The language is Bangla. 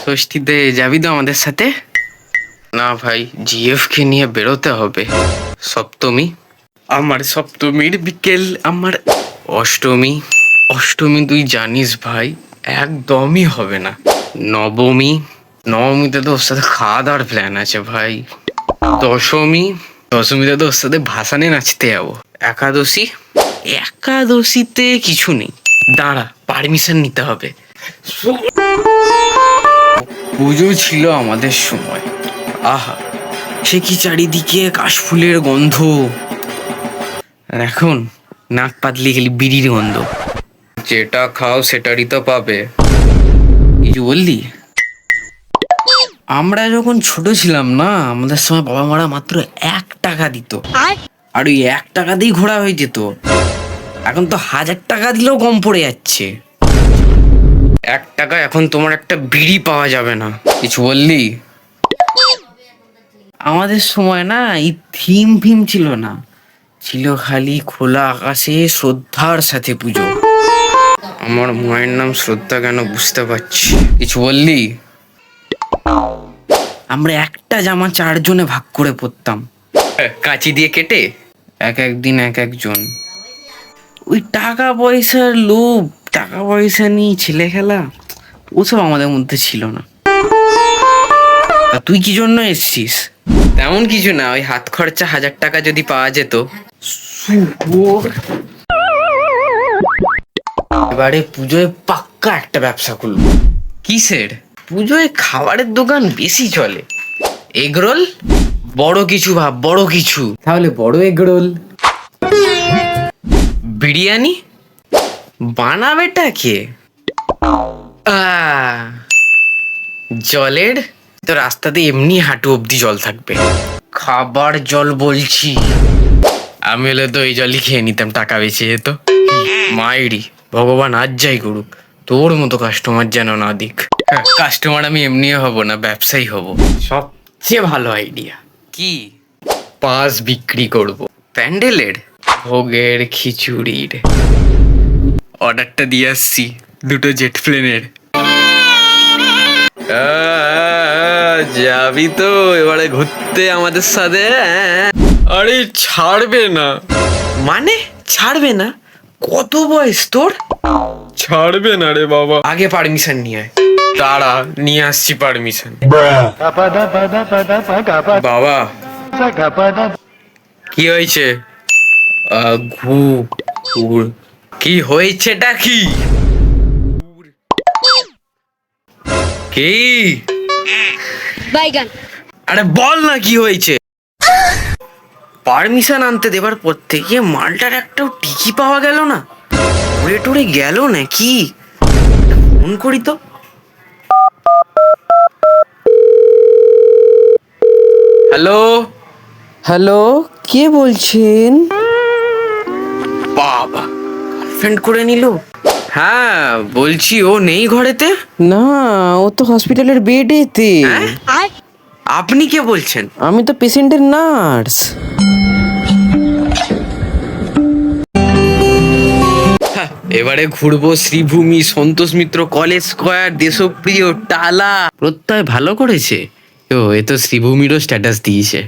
ষষ্ঠীতে যাবি তো আমাদের সাথে? না ভাই, জিএফ কে নিয়ে বেরোতে হবে। সপ্তমী, আমার সপ্তমীর বিকেল, আমার অষ্টমী। অষ্টমী তুই জানিস ভাই, একদমই হবে না। নবমী, নবমীতে তো ওর সাথে খাওয়া দাওয়ার প্ল্যান আছে ভাই। দশমী, দশমীতে তো ওর সাথে ভাসানে নাচতে যাবো। একাদশী, একাদশীতে কিছু নেই, দাঁড়া পারমিশন নিতে হবে। পুজো ছিল আমাদের সময়, আহা সে কি চারিদিকে কাশফুলের গন্ধ, আর এখন নাক পাতলি গেলি বিড়ির গন্ধ। যেটা খাও সেটারই তো পাবে। কিছু বললি? আমরা যখন ছোট ছিলাম না, আমাদের সময় বাবা মারা মাত্র 1 টাকা দিত, আর ওই 1 টাকাতেই ঘোরা হয়ে যেত। এখন তো 1000 টাকা দিলেও কম পড়ে যাচ্ছে। 1 টাকা এখন তোমার একটা বিড়ি পাওয়া যাবে না। কিছু বললি? আমাদের সময় না এই থিম ফিম ছিল না, ছিল খালি খোলা আকাশে শ্রদ্ধার সাথে পুজো। আমার মায়ের নাম শ্রদ্ধা কেন বুঝতে পারছি। কিছু বললি? আমরা একটা জামা 4 জনে ভাগ করে পরতাম, কাঁচি দিয়ে কেটে। এক একদিন এক একজন। ওই টাকা পয়সার লোভ, টাকা পয়সা নিয়ে ছেলে খেলা, ওসব আমাদের মধ্যে ছিল না। তা তুই কি জন্য এসছিস? তেমন কিছু না, ওই হাত খরচা 1000 টাকা যদি পাওয়া যেত। এবারে পুজোয় পাক্কা একটা ব্যবসা করলো। কিসের? পুজোয় খাবারের দোকান বেশি চলে। এগরোল, বড় কিছু ভাব, বড় কিছু। তাহলে বড় এগরোল। বিরিয়ানি বানাবেটা কে? জলের তো রাস্তাতে এমনি হাঁটু অব্দি জল থাকবে। খাবার জল বলছি, আমি হলে তো এই জলই খেয়ে নিতাম, টাকা বেঁচে যেত। মায়েরই, ভগবান আজ যাই করুক তোর মতো কাস্টমার যেন না দিক। কাস্টমার আমি এমনিও হব না, ব্যবসায়ী হব। সবচেয়ে ভালো আইডিয়া কি? পাস বিক্রি করব, প্যান্ডেলের, ভোগের, খিচুড়ির। অর্ডারটা দিয়ে আসছি 2টো জেট প্লেনের। যাবি তো এবারে ঘুরতে আমাদের সাথে? আরে ছাড়বে না। মানে ছাড়বে না? কত বয়স তোর? ছাড়বে না রে বাবা। আগে পারমিশন নিয়ে আয়। দাঁড়া, নিয়ে আসছি পারমিশন। বাবা কি হয়েছে? কি হয়েছেটা কি? কি? আরে বল না কি হয়েছে। পারমিশন আনতে দেবার পর থেকে মালটার একটাও টিকি পাওয়া গেল না। উড়ে টুড়ে গেল নাকি? ফোন করি তো। হ্যালো হ্যালো, কে বলছেন? বাবা, গার্লফ্রেন্ড করে নিল। হ্যাঁ বলছি, ও নেই ঘরেতে? না, ও তো হসপিটালের বেডেতে। হ্যাঁ? আপনি কে বলছেন? আমি তো পেশেন্টের নার্স। এবারে ঘুরবো শ্রীভূমি, সন্তোষ মিত্র কলেজ স্কোয়ার, দেশপ্রিয়, টালা। প্রত্যয় ভালো করেছে। ও, এ তো শ্রীভূমিরও স্ট্যাটাস দিয়েছে।